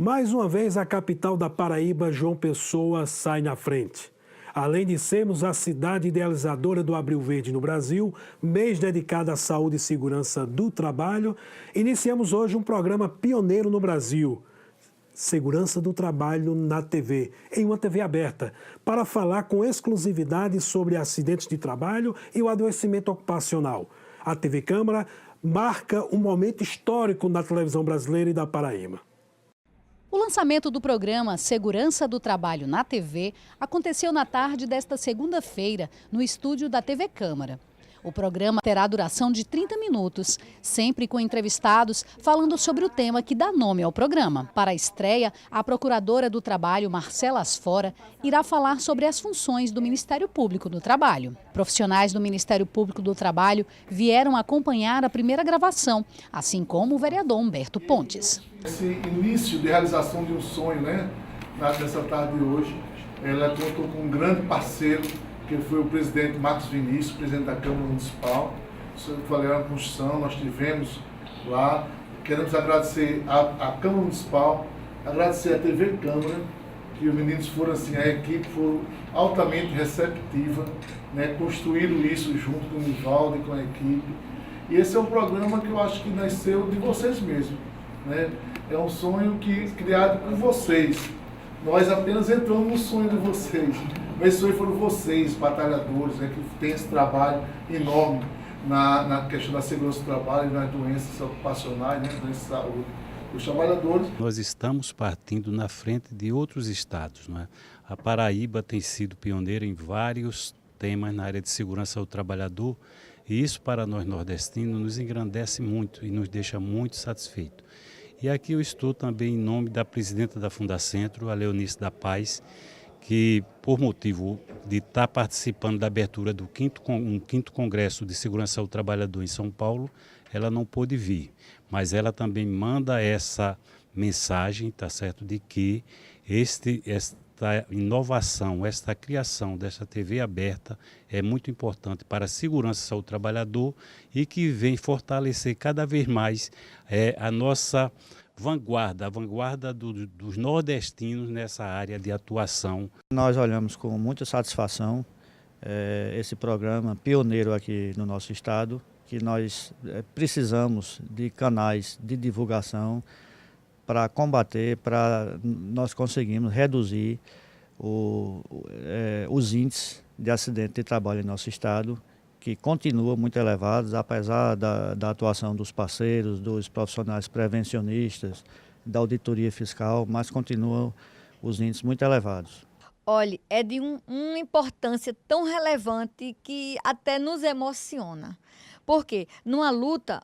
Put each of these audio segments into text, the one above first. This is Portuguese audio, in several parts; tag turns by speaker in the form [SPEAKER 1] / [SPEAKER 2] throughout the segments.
[SPEAKER 1] Mais uma vez, a capital da Paraíba, João Pessoa, sai na frente. Além de sermos a cidade idealizadora do Abril Verde no Brasil, mês dedicado à saúde e segurança do trabalho, iniciamos hoje um programa pioneiro no Brasil, Segurança do Trabalho na TV, em uma TV aberta, para falar com exclusividade sobre acidentes de trabalho e o adoecimento ocupacional. A TV Câmara marca um momento histórico na televisão brasileira e da Paraíba.
[SPEAKER 2] O lançamento do programa Segurança do Trabalho na TV aconteceu na tarde desta segunda-feira, no estúdio da TV Câmara. O programa terá duração de 30 minutos, sempre com entrevistados falando sobre o tema que dá nome ao programa. Para a estreia, a procuradora do Trabalho, Marcela Asfora, irá falar sobre as funções do Ministério Público do Trabalho. Profissionais do Ministério Público do Trabalho vieram acompanhar a primeira gravação, assim como o vereador Humberto Pontes.
[SPEAKER 3] Esse início de realização de um sonho, nessa tarde de hoje, ela contou com um grande parceiro, que foi o presidente Marcos Vinícius, presidente da Câmara Municipal. Falei na construção, nós tivemos lá. Queremos agradecer à Câmara Municipal, agradecer à TV Câmara, que os meninos foram assim, a equipe foi altamente receptiva, construíram isso junto com o Nivaldo e com a equipe. E esse é um programa que eu acho que nasceu de vocês mesmos. É um sonho criado por vocês. Nós apenas entramos no sonho de vocês. Mas esse sonho foram vocês, batalhadores, que têm esse trabalho enorme na questão da segurança do trabalho e nas doenças ocupacionais, doenças de saúde dos trabalhadores.
[SPEAKER 4] Nós estamos partindo na frente de outros estados. A Paraíba tem sido pioneira em vários temas na área de segurança do trabalhador e isso para nós nordestinos nos engrandece muito e nos deixa muito satisfeitos. E aqui eu estou também em nome da presidenta da Fundacentro, a Leonice da Paz, que por motivo de estar participando da abertura do quinto Congresso de Segurança do Trabalhador em São Paulo, ela não pôde vir. Mas ela também manda essa mensagem, tá certo, de que esta inovação, esta criação desta TV aberta é muito importante para a segurança do trabalhador e que vem fortalecer cada vez mais a nossa vanguarda, a vanguarda dos nordestinos nessa área de atuação.
[SPEAKER 5] Nós olhamos com muita satisfação esse programa pioneiro aqui no nosso estado, que nós precisamos de canais de divulgação para combater, para nós conseguirmos reduzir os índices de acidente de trabalho em nosso estado, que continuam muito elevados, apesar da atuação dos parceiros, dos profissionais prevencionistas, da auditoria fiscal, mas continuam os índices muito elevados.
[SPEAKER 6] Olha, é de uma importância tão relevante que até nos emociona. Por quê? Numa luta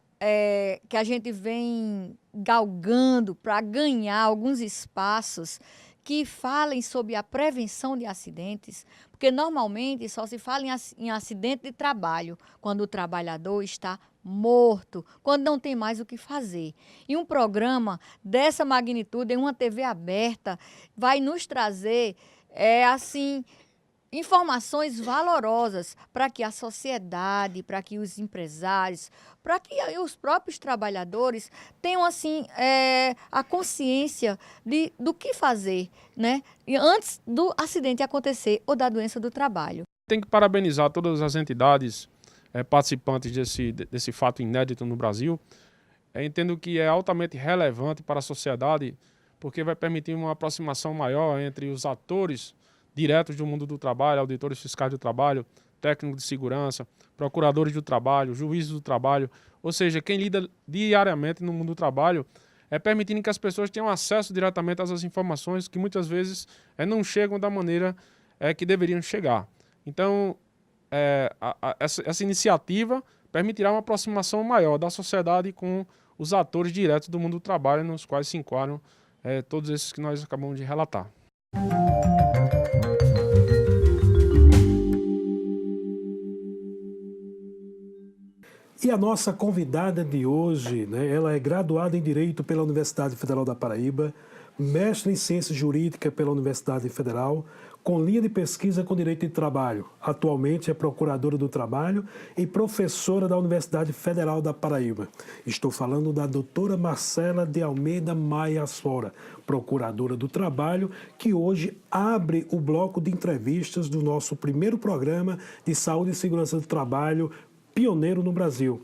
[SPEAKER 6] que a gente vem galgando para ganhar alguns espaços que falem sobre a prevenção de acidentes, porque normalmente só se fala em acidente de trabalho quando o trabalhador está morto, quando não tem mais o que fazer. E um programa dessa magnitude, em uma TV aberta, vai nos trazer, informações valorosas para que a sociedade, para que os empresários, para que os próprios trabalhadores tenham a consciência do que fazer, antes do acidente acontecer ou da doença do trabalho.
[SPEAKER 7] Tem que parabenizar todas as entidades participantes desse fato inédito no Brasil. Entendo que é altamente relevante para a sociedade, porque vai permitir uma aproximação maior entre os atores diretos do mundo do trabalho, auditores fiscais do trabalho, técnicos de segurança, procuradores do trabalho, juízes do trabalho, ou seja, quem lida diariamente no mundo do trabalho, permitindo que as pessoas tenham acesso diretamente a essas informações que muitas vezes não chegam da maneira que deveriam chegar. Então, essa iniciativa permitirá uma aproximação maior da sociedade com os atores diretos do mundo do trabalho, nos quais se enquadram todos esses que nós acabamos de relatar.
[SPEAKER 1] E a nossa convidada de hoje, ela é graduada em Direito pela Universidade Federal da Paraíba, mestre em Ciências Jurídicas pela Universidade Federal, com linha de pesquisa com Direito de Trabalho. Atualmente é procuradora do Trabalho e professora da Universidade Federal da Paraíba. Estou falando da doutora Marcela de Almeida Maia Asfora, procuradora do Trabalho, que hoje abre o bloco de entrevistas do nosso primeiro programa de Saúde e Segurança do Trabalho, pioneiro no Brasil.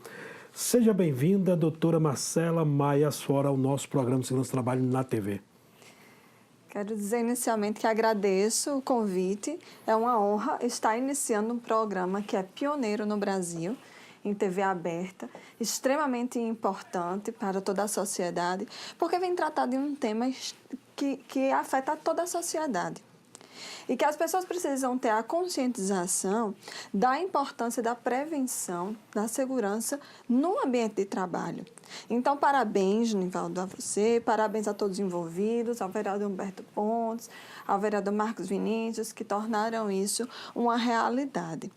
[SPEAKER 1] Seja bem-vinda, doutora Marcela Maia Asfora, ao nosso programa de Segurança do Trabalho na TV.
[SPEAKER 8] Quero dizer inicialmente que agradeço o convite. É uma honra estar iniciando um programa que é pioneiro no Brasil, em TV aberta, extremamente importante para toda a sociedade, porque vem tratar de um tema que afeta toda a sociedade. E que as pessoas precisam ter a conscientização da importância da prevenção, da segurança no ambiente de trabalho. Então, parabéns, Nivaldo, a você, parabéns a todos os envolvidos, ao vereador Humberto Pontes, ao vereador Marcos Vinícius, que tornaram isso uma realidade.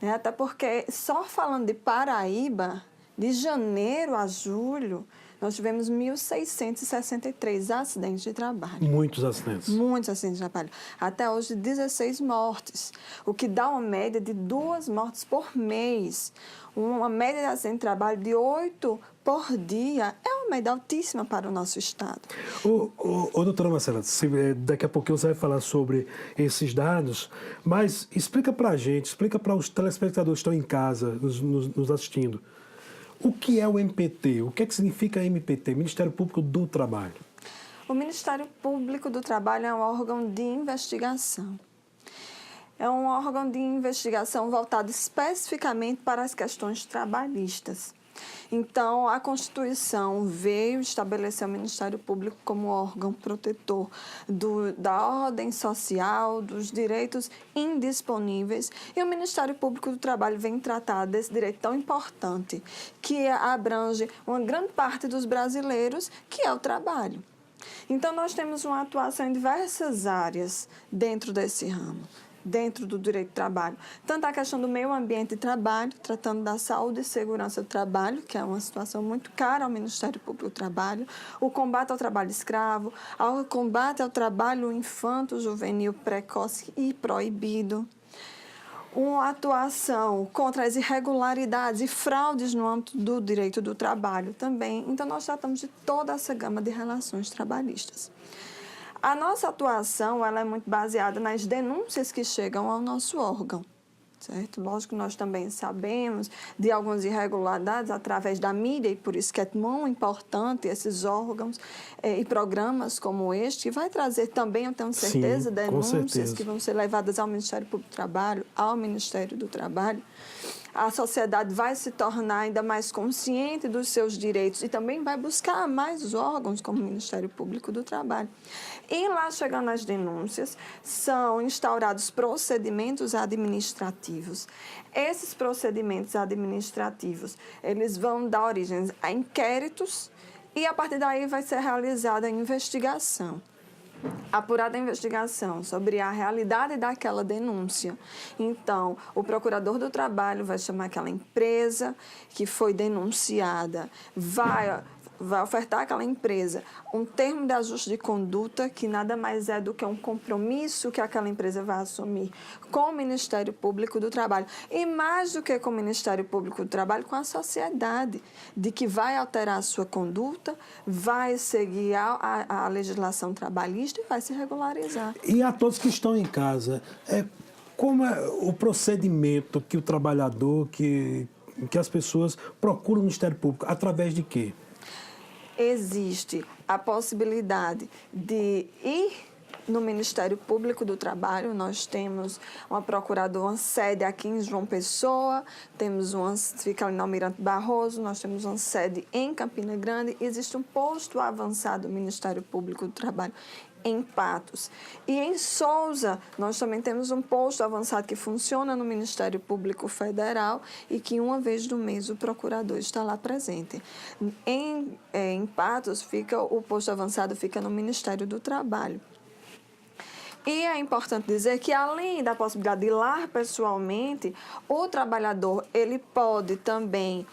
[SPEAKER 8] Até porque, só falando de Paraíba, de janeiro a julho, nós tivemos 1.663 acidentes de trabalho.
[SPEAKER 1] Muitos acidentes.
[SPEAKER 8] Muitos acidentes de trabalho. Até hoje, 16 mortes, o que dá uma média de 2 mortes por mês. Uma média de acidente de trabalho de 8 por dia é uma média altíssima para o nosso estado.
[SPEAKER 1] Doutora Marcela, daqui a pouquinho você vai falar sobre esses dados, mas explica para a gente, explica para os telespectadores que estão em casa nos assistindo. O que é o MPT? O que é que significa MPT, Ministério Público do Trabalho?
[SPEAKER 8] O Ministério Público do Trabalho é um órgão de investigação. É um órgão de investigação voltado especificamente para as questões trabalhistas. Então, a Constituição veio estabelecer o Ministério Público como órgão protetor da ordem social, dos direitos indisponíveis, e o Ministério Público do Trabalho vem tratar desse direito tão importante, que abrange uma grande parte dos brasileiros, que é o trabalho. Então, nós temos uma atuação em diversas áreas dentro desse ramo, dentro do direito do trabalho. Tanto a questão do meio ambiente de trabalho, tratando da saúde e segurança do trabalho, que é uma situação muito cara ao Ministério Público do Trabalho, o combate ao trabalho escravo, ao combate ao trabalho infanto-juvenil precoce e proibido, uma atuação contra as irregularidades e fraudes no âmbito do direito do trabalho também. Então, nós tratamos de toda essa gama de relações trabalhistas. A nossa atuação ela é muito baseada nas denúncias que chegam ao nosso órgão, certo? Lógico que nós também sabemos de algumas irregularidades através da mídia, e por isso que é tão importante esses órgãos e programas como este, que vai trazer também, eu tenho certeza, denúncias que vão ser levadas ao Ministério Público do Trabalho, ao Ministério do Trabalho. A sociedade vai se tornar ainda mais consciente dos seus direitos e também vai buscar mais órgãos como o Ministério Público do Trabalho. E lá, chegando às denúncias, são instaurados procedimentos administrativos. Esses procedimentos administrativos, eles vão dar origem a inquéritos e, a partir daí, vai ser realizada a investigação. Apurada a investigação sobre a realidade daquela denúncia. Então, o procurador do trabalho vai chamar aquela empresa que foi denunciada, vai ofertar àquela empresa um termo de ajuste de conduta, que nada mais é do que um compromisso que aquela empresa vai assumir com o Ministério Público do Trabalho. E mais do que com o Ministério Público do Trabalho, com a sociedade, de que vai alterar a sua conduta, vai seguir a legislação trabalhista e vai se regularizar.
[SPEAKER 1] E a todos que estão em casa, como é o procedimento que o trabalhador, que as pessoas procuram no Ministério Público? Através de quê?
[SPEAKER 8] Existe a possibilidade de ir no Ministério Público do Trabalho. Nós temos uma procuradora, uma sede aqui em João Pessoa, temos uma, fica ali no Almirante Barroso, nós temos uma sede em Campina Grande, existe um posto avançado do Ministério Público do Trabalho em Patos. E em Sousa, nós também temos um posto avançado que funciona no Ministério Público Federal e que uma vez no mês o procurador está lá presente. Em Patos, o posto avançado fica no Ministério do Trabalho. E é importante dizer que, além da possibilidade de ir lá pessoalmente, o trabalhador ele pode também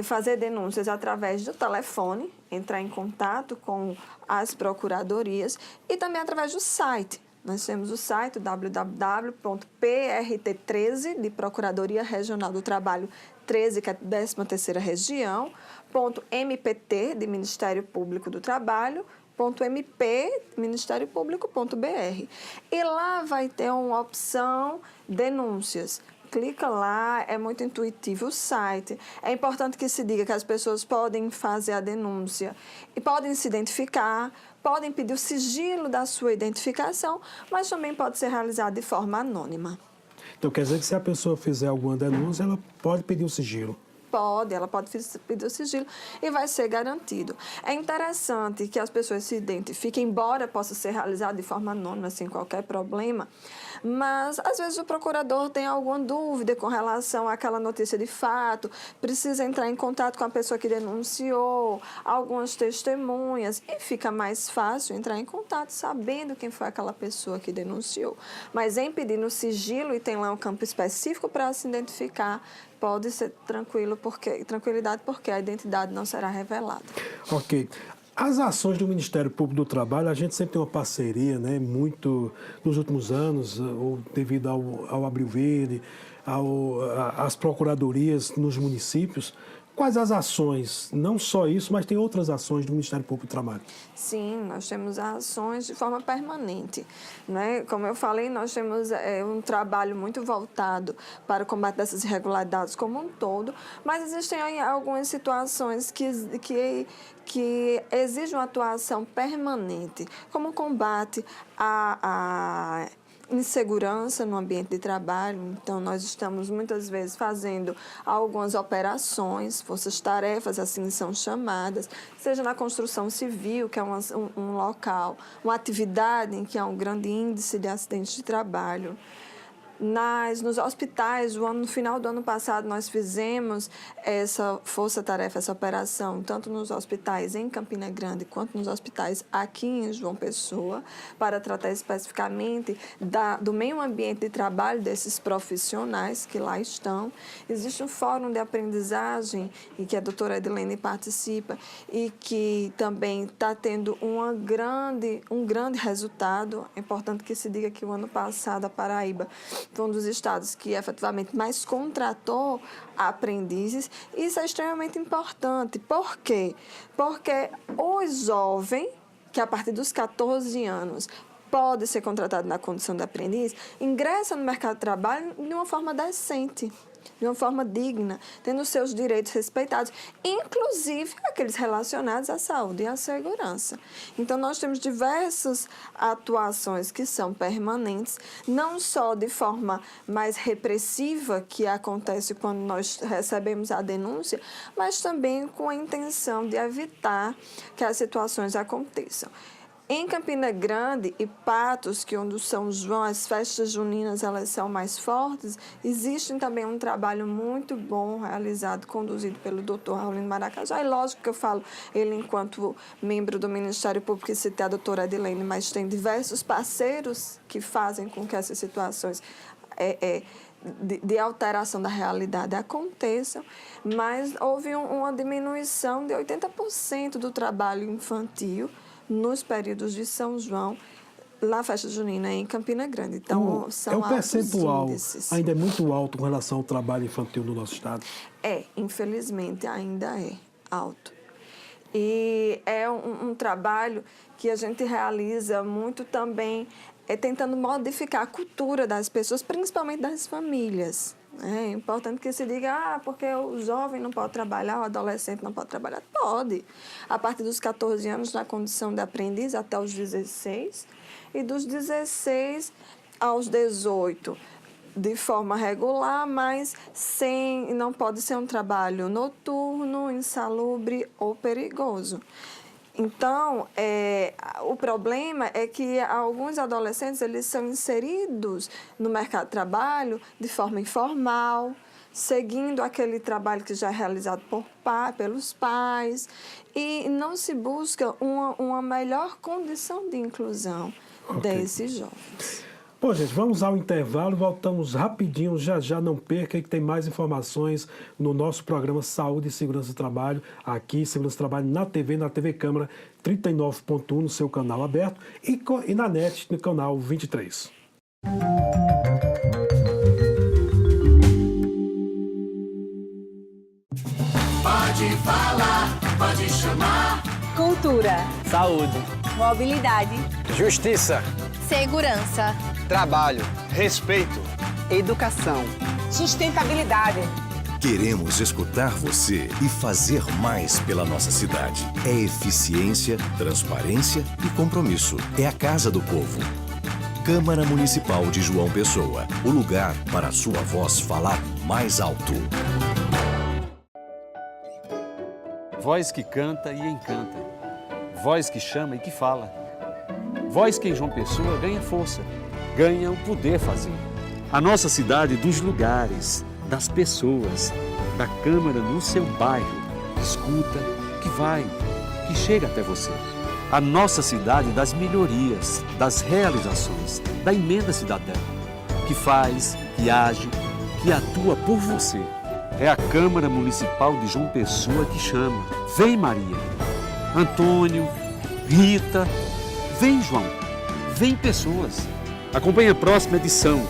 [SPEAKER 8] fazer denúncias através do telefone, entrar em contato com as procuradorias e também através do site. Nós temos o site www.prt13, de Procuradoria Regional do Trabalho 13, que é a 13ª região, .mpt, de Ministério Público do Trabalho, .mp, ministériopublico.br. E lá vai ter uma opção denúncias. Clica lá, é muito intuitivo o site. É importante que se diga que as pessoas podem fazer a denúncia e podem se identificar, podem pedir o sigilo da sua identificação, mas também pode ser realizado de forma anônima.
[SPEAKER 1] Então, quer dizer que se a pessoa fizer alguma denúncia, ela pode pedir o sigilo?
[SPEAKER 8] Ela pode pedir o sigilo e vai ser garantido. É interessante que as pessoas se identifiquem, embora possa ser realizado de forma anônima, sem qualquer problema, mas às vezes o procurador tem alguma dúvida com relação àquela notícia de fato, precisa entrar em contato com a pessoa que denunciou, algumas testemunhas, e fica mais fácil entrar em contato sabendo quem foi aquela pessoa que denunciou. Mas em pedindo sigilo, e tem lá um campo específico para se identificar, pode ser tranquilidade porque a identidade não será revelada.
[SPEAKER 1] Ok. As ações do Ministério Público do Trabalho, a gente sempre tem uma parceria, né, muito nos últimos anos, ou devido ao Abril Verde, às procuradorias nos municípios. Quais as ações? Não só isso, mas tem outras ações do Ministério Público do Trabalho.
[SPEAKER 8] Sim, nós temos ações de forma permanente, né? Como eu falei, nós temos um trabalho muito voltado para o combate dessas irregularidades como um todo, mas existem algumas situações que exigem uma atuação permanente, como o combate à insegurança no ambiente de trabalho. Então, nós estamos muitas vezes fazendo algumas operações, forças-tarefas, assim são chamadas, seja na construção civil, que é um local, uma atividade em que há um grande índice de acidentes de trabalho. Nos hospitais, no final do ano passado, nós fizemos essa força-tarefa, essa operação, tanto nos hospitais em Campina Grande, quanto nos hospitais aqui em João Pessoa, para tratar especificamente do meio ambiente de trabalho desses profissionais que lá estão. Existe um fórum de aprendizagem, e que a doutora Edilene participa, e que também está tendo um grande resultado. É importante que se diga que o ano passado a Paraíba foi um dos estados que efetivamente mais contratou aprendizes. Isso é extremamente importante. Por quê? Porque o jovem, que a partir dos 14 anos pode ser contratado na condição de aprendiz, ingressa no mercado de trabalho de uma forma decente, de uma forma digna, tendo os seus direitos respeitados, inclusive aqueles relacionados à saúde e à segurança. Então, nós temos diversas atuações que são permanentes, não só de forma mais repressiva, que acontece quando nós recebemos a denúncia, mas também com a intenção de evitar que as situações aconteçam. Em Campina Grande e Patos, que onde São João, as festas juninas, elas são mais fortes, existe também um trabalho muito bom realizado, conduzido pelo Dr. Raulino Maracajá. É lógico que eu falo ele enquanto membro do Ministério Público, e citei a doutora Edilene, mas tem diversos parceiros que fazem com que essas situações de alteração da realidade aconteçam, mas houve uma diminuição de 80% do trabalho infantil nos períodos de São João, na festa junina em Campina Grande. Então, são
[SPEAKER 1] o percentual
[SPEAKER 8] índices.
[SPEAKER 1] Ainda é muito alto com relação ao trabalho infantil no nosso estado?
[SPEAKER 8] Infelizmente, ainda é alto. E é um trabalho que a gente realiza muito também, tentando modificar a cultura das pessoas, principalmente das famílias. É importante que se diga, porque o jovem não pode trabalhar, o adolescente não pode trabalhar. Pode. A partir dos 14 anos, na condição de aprendiz, até os 16. E dos 16 aos 18, de forma regular, mas não pode ser um trabalho noturno, insalubre ou perigoso. Então, o problema é que alguns adolescentes eles são inseridos no mercado de trabalho de forma informal, seguindo aquele trabalho que já é realizado pelos pais, e não se busca uma melhor condição de inclusão desses jovens.
[SPEAKER 1] Bom, gente, vamos ao intervalo, voltamos rapidinho, já não perca, que tem mais informações no nosso programa Saúde e Segurança do Trabalho, aqui, Segurança do Trabalho na TV Câmara 39.1, no seu canal aberto, e na net, no canal 23.
[SPEAKER 9] Pode falar, pode chamar.
[SPEAKER 10] Cultura,
[SPEAKER 11] saúde,
[SPEAKER 10] mobilidade,
[SPEAKER 11] justiça,
[SPEAKER 10] segurança,
[SPEAKER 11] trabalho, respeito,
[SPEAKER 10] educação, sustentabilidade.
[SPEAKER 12] Queremos escutar você e fazer mais pela nossa cidade. É eficiência, transparência e compromisso. É a Casa do Povo. Câmara Municipal de João Pessoa. O lugar para a sua voz falar mais alto.
[SPEAKER 13] Voz que canta e encanta. Voz que chama e que fala. Voz que em João Pessoa ganha força, ganha o poder fazer. A nossa cidade dos lugares, das pessoas, da Câmara no seu bairro. Escuta, que vai, que chega até você. A nossa cidade das melhorias, das realizações, da emenda cidadã, que faz, que age, que atua por você. É a Câmara Municipal de João Pessoa que chama. Vem, Maria. Antônio, Rita, vem, João. Vem, pessoas. Acompanhe a próxima edição.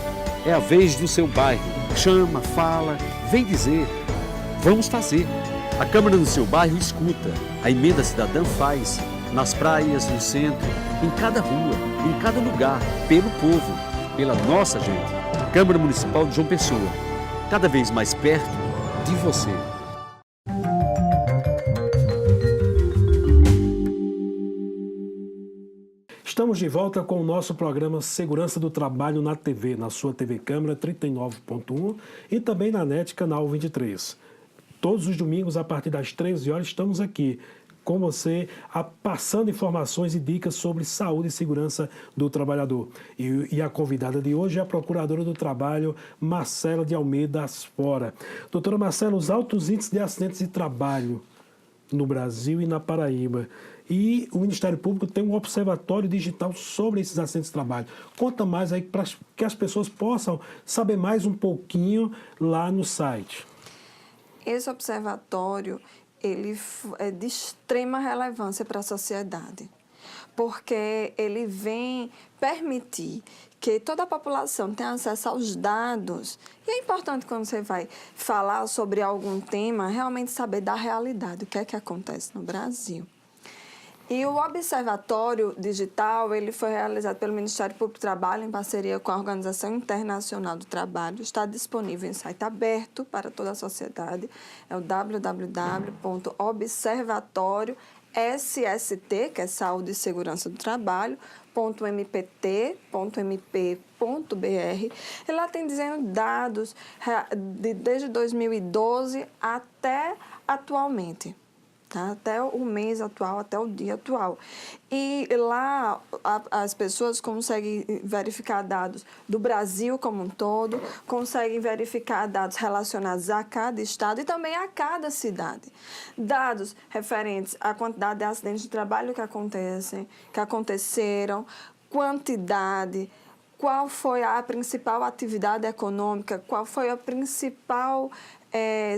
[SPEAKER 13] É a vez do seu bairro. Chama, fala, vem dizer. Vamos fazer. A Câmara no seu bairro escuta. A emenda cidadã faz. Nas praias, no centro, em cada rua, em cada lugar, pelo povo, pela nossa gente. Câmara Municipal de João Pessoa. Cada vez mais perto de você.
[SPEAKER 1] Estamos de volta com o nosso programa Segurança do Trabalho na TV, na sua TV Câmara 39.1 e também na NET Canal 23. Todos os domingos, a partir das 13 horas, estamos aqui com você, passando informações e dicas sobre saúde e segurança do trabalhador. E a convidada de hoje é a Procuradora do Trabalho, Marcela de Almeida Asfora. Doutora Marcela, os altos índices de acidentes de trabalho no Brasil e na Paraíba. E o Ministério Público tem um observatório digital sobre esses acidentes de trabalho. Conta mais aí para que as pessoas possam saber mais um pouquinho lá no site.
[SPEAKER 8] Esse observatório ele é de extrema relevância para a sociedade, porque ele vem permitir que toda a população tenha acesso aos dados. E é importante, quando você vai falar sobre algum tema, realmente saber da realidade, o que é que acontece no Brasil. E o Observatório Digital, ele foi realizado pelo Ministério Público do Trabalho em parceria com a Organização Internacional do Trabalho. Está disponível em site aberto para toda a sociedade. É o www.observatoriosst, que é Saúde e Segurança do Trabalho, .mpt.mp.br. E lá tem dizendo dados desde 2012 até atualmente. Tá? Até o mês atual, até o dia atual. E lá as pessoas conseguem verificar dados do Brasil como um todo, conseguem verificar dados relacionados a cada estado e também a cada cidade. Dados referentes à quantidade de acidentes de trabalho que aconteceram, quantidade, qual foi a principal atividade econômica, qual foi a principal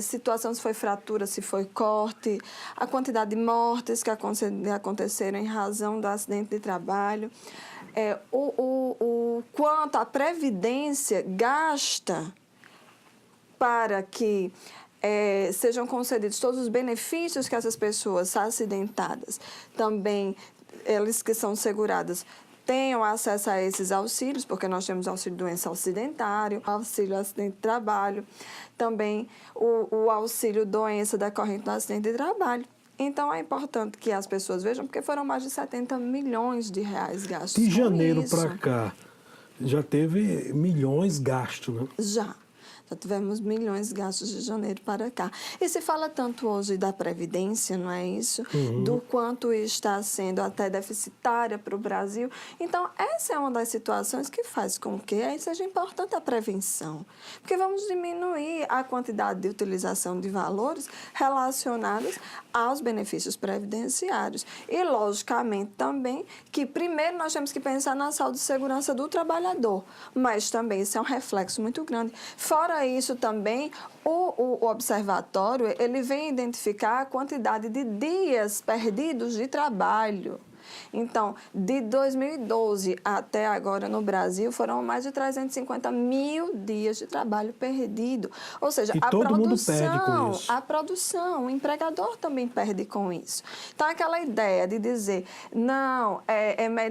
[SPEAKER 8] situação, se foi fratura, se foi corte, a quantidade de mortes que aconteceram em razão do acidente de trabalho, o quanto a Previdência gasta para que sejam concedidos todos os benefícios que essas pessoas acidentadas, também elas que são seguradas, tenham acesso a esses auxílios, porque nós temos auxílio doença acidentário, auxílio acidente de trabalho, também o auxílio doença decorrente do acidente de trabalho. Então, é importante que as pessoas vejam, porque foram mais de 70 milhões de reais gastos com isso.
[SPEAKER 1] De janeiro para cá, já teve milhões gastos, né?
[SPEAKER 8] Já. Já tivemos milhões de gastos de janeiro para cá. E se fala tanto hoje da Previdência, não é isso? Do quanto está sendo até deficitária para o Brasil. Então, essa é uma das situações que faz com que seja importante a prevenção. Porque vamos diminuir a quantidade de utilização de valores relacionados aos benefícios previdenciários. E, logicamente, também que primeiro nós temos que pensar na saúde e segurança do trabalhador, mas também isso é um reflexo muito grande. Fora isso também, o observatório ele vem identificar a quantidade de dias perdidos de trabalho. Então, de 2012 até agora no Brasil, foram mais de 350 mil dias de trabalho perdido. Ou seja,
[SPEAKER 1] e todo mundo perde com isso.
[SPEAKER 8] A produção, o empregador também perde com isso. Então, aquela ideia de dizer, não,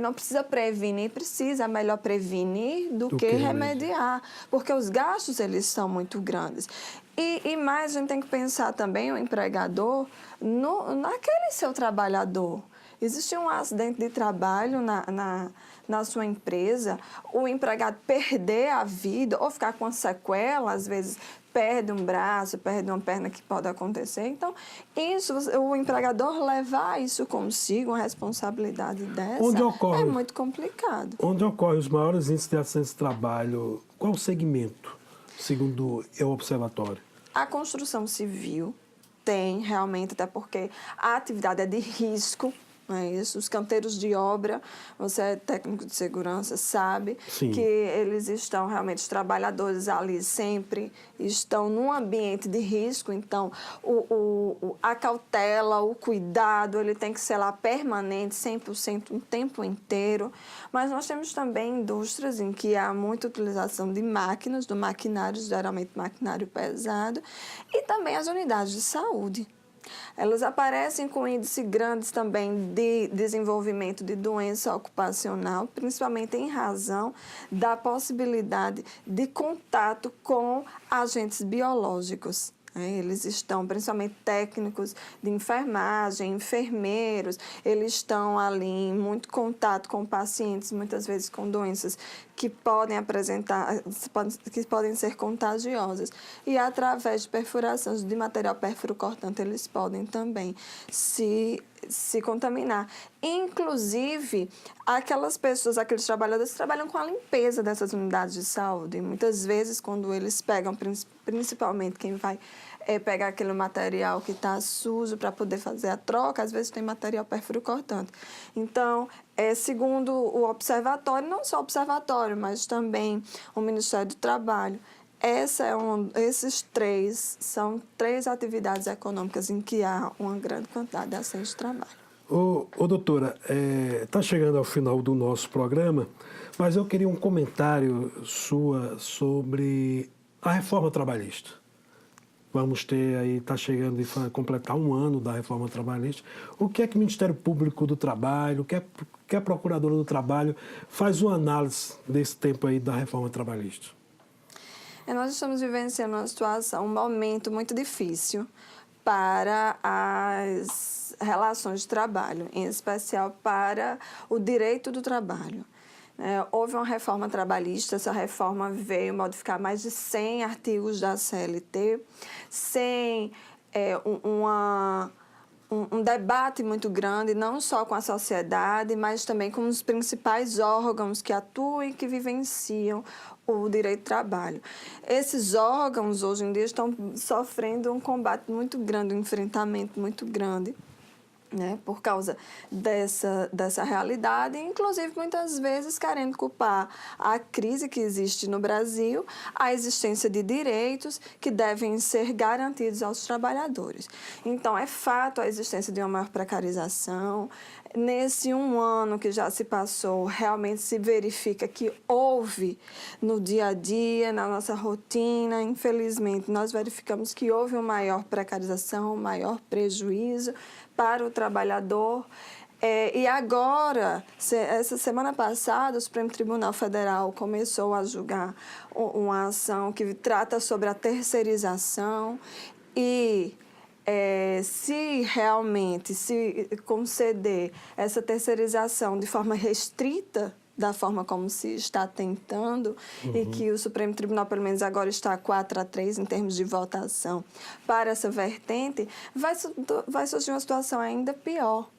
[SPEAKER 8] não precisa prevenir, precisa, é melhor prevenir do que remediar, porque os gastos, eles são muito grandes. E mais, a gente tem que pensar também, o empregador, naquele seu trabalhador. Existe um acidente de trabalho na sua empresa, o empregado perder a vida ou ficar com sequela, às vezes perde um braço, perde uma perna, que pode acontecer. Então, o empregador levar isso consigo, uma responsabilidade dessa, é muito complicado.
[SPEAKER 1] Onde ocorrem os maiores índices de acidentes de trabalho? Qual o segmento, segundo o observatório?
[SPEAKER 8] A construção civil tem realmente, até porque a atividade é de risco. Não é isso? Os canteiros de obra, você é técnico de segurança, sabe que eles estão realmente, os trabalhadores ali sempre estão num ambiente de risco, então a cautela, o cuidado, ele tem que ser lá permanente, 100%, o tempo inteiro. Mas nós temos também indústrias em que há muita utilização de máquinas, do maquinário, geralmente maquinário pesado, e também as unidades de saúde. Elas aparecem com índices grandes também de desenvolvimento de doença ocupacional, principalmente em razão da possibilidade de contato com agentes biológicos. Eles estão, principalmente técnicos de enfermagem, enfermeiros, eles estão ali em muito contato com pacientes, muitas vezes com doenças que podem apresentar, que podem ser contagiosas. E através de perfurações de material perfuro-cortante, eles podem também se contaminar. Inclusive, aquelas pessoas, aqueles trabalhadores que trabalham com a limpeza dessas unidades de saúde. E muitas vezes, quando eles pegam, principalmente quem vai pegar aquele material que está sujo para poder fazer a troca, às vezes tem material perfuro-cortante. Então, segundo o observatório, não só o observatório, mas também o Ministério do Trabalho, esses são três atividades econômicas em que há uma grande quantidade de acidentes de trabalho.
[SPEAKER 1] Doutora, está chegando ao final do nosso programa, mas eu queria um comentário sua sobre a reforma trabalhista. Vamos ter aí, está chegando a completar um ano da reforma trabalhista. O que é que o Ministério Público do Trabalho, o que a Procuradora do Trabalho faz uma análise desse tempo aí da reforma trabalhista?
[SPEAKER 8] Nós estamos vivenciando uma situação, um momento muito difícil para as relações de trabalho, em especial para o direito do trabalho. Houve uma reforma trabalhista, essa reforma veio modificar mais de 100 artigos da CLT, sem um debate muito grande, não só com a sociedade, mas também com os principais órgãos que atuam e que vivenciam o direito do trabalho. Esses órgãos, hoje em dia, estão sofrendo um combate muito grande, um enfrentamento muito grande, por causa dessa realidade, inclusive muitas vezes querendo culpar a crise que existe no Brasil, a existência de direitos que devem ser garantidos aos trabalhadores. Então, é fato a existência de uma maior precarização. Nesse um ano que já se passou, realmente se verifica que houve no dia a dia, na nossa rotina, infelizmente, nós verificamos que houve uma maior precarização, um maior prejuízo para o trabalhador. E agora, essa semana passada, o Supremo Tribunal Federal começou a julgar uma ação que trata sobre a terceirização e se realmente se conceder essa terceirização de forma restrita, da forma como se está tentando, e que o Supremo Tribunal, pelo menos agora, está 4-3 em termos de votação para essa vertente, vai surgir uma situação ainda pior,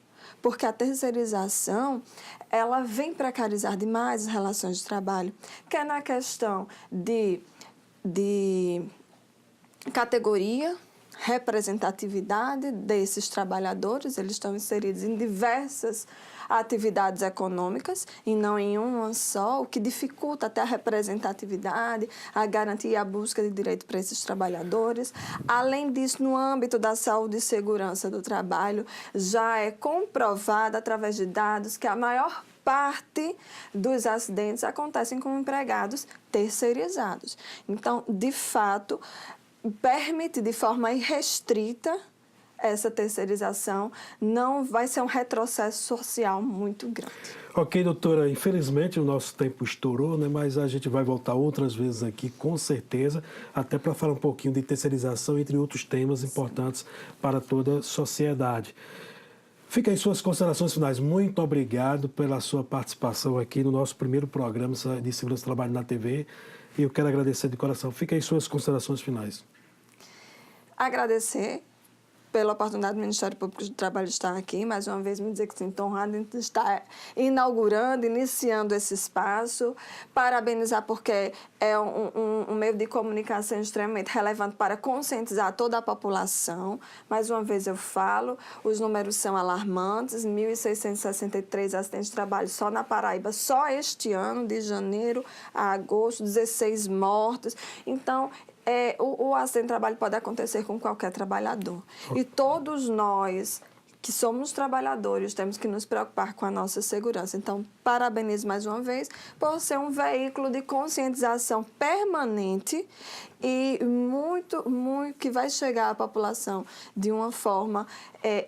[SPEAKER 8] porque a terceirização, ela vem precarizar demais as relações de trabalho, quer na questão de categoria, representatividade desses trabalhadores, eles estão inseridos em diversas atividades econômicas e não em uma só, o que dificulta até a representatividade, a garantia e a busca de direito para esses trabalhadores. Além disso, no âmbito da saúde e segurança do trabalho, já é comprovado através de dados que a maior parte dos acidentes acontecem com empregados terceirizados. Então, de fato, permite de forma irrestrita essa terceirização, não vai ser um retrocesso social muito grande.
[SPEAKER 1] Ok, doutora, infelizmente o nosso tempo estourou, né? Mas a gente vai voltar outras vezes aqui, com certeza, até para falar um pouquinho de terceirização, entre outros temas importantes para toda a sociedade. Fica aí suas considerações finais. Muito obrigado pela sua participação aqui no nosso primeiro programa de Segurança do Trabalho na TV. E eu quero agradecer de coração. Fica aí suas considerações finais.
[SPEAKER 8] Agradecer pela oportunidade do Ministério Público do Trabalho de estar aqui, mais uma vez me dizer que sinto honrado de estar inaugurando, iniciando esse espaço, parabenizar porque é um meio de comunicação extremamente relevante para conscientizar toda a população. Mais uma vez eu falo, os números são alarmantes, 1.663 acidentes de trabalho só na Paraíba, só este ano, de janeiro a agosto, 16 mortos. Então, o acidente de trabalho pode acontecer com qualquer trabalhador. E todos nós que somos trabalhadores temos que nos preocupar com a nossa segurança. Então, parabenizo mais uma vez por ser um veículo de conscientização permanente e muito que vai chegar à população de uma forma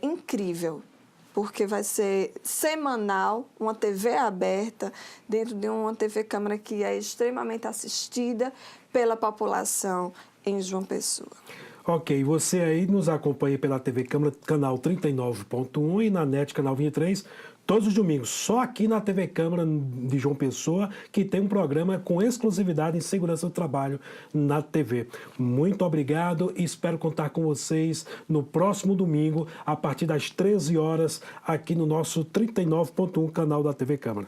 [SPEAKER 8] incrível. Porque vai ser semanal, uma TV aberta, dentro de uma TV Câmara que é extremamente assistida pela população em João Pessoa.
[SPEAKER 1] Ok, você aí nos acompanha pela TV Câmara, canal 39.1 e na NET, canal 23, todos os domingos, só aqui na TV Câmara de João Pessoa, que tem um programa com exclusividade em segurança do trabalho na TV. Muito obrigado e espero contar com vocês no próximo domingo, a partir das 13 horas, aqui no nosso 39.1 canal da TV Câmara.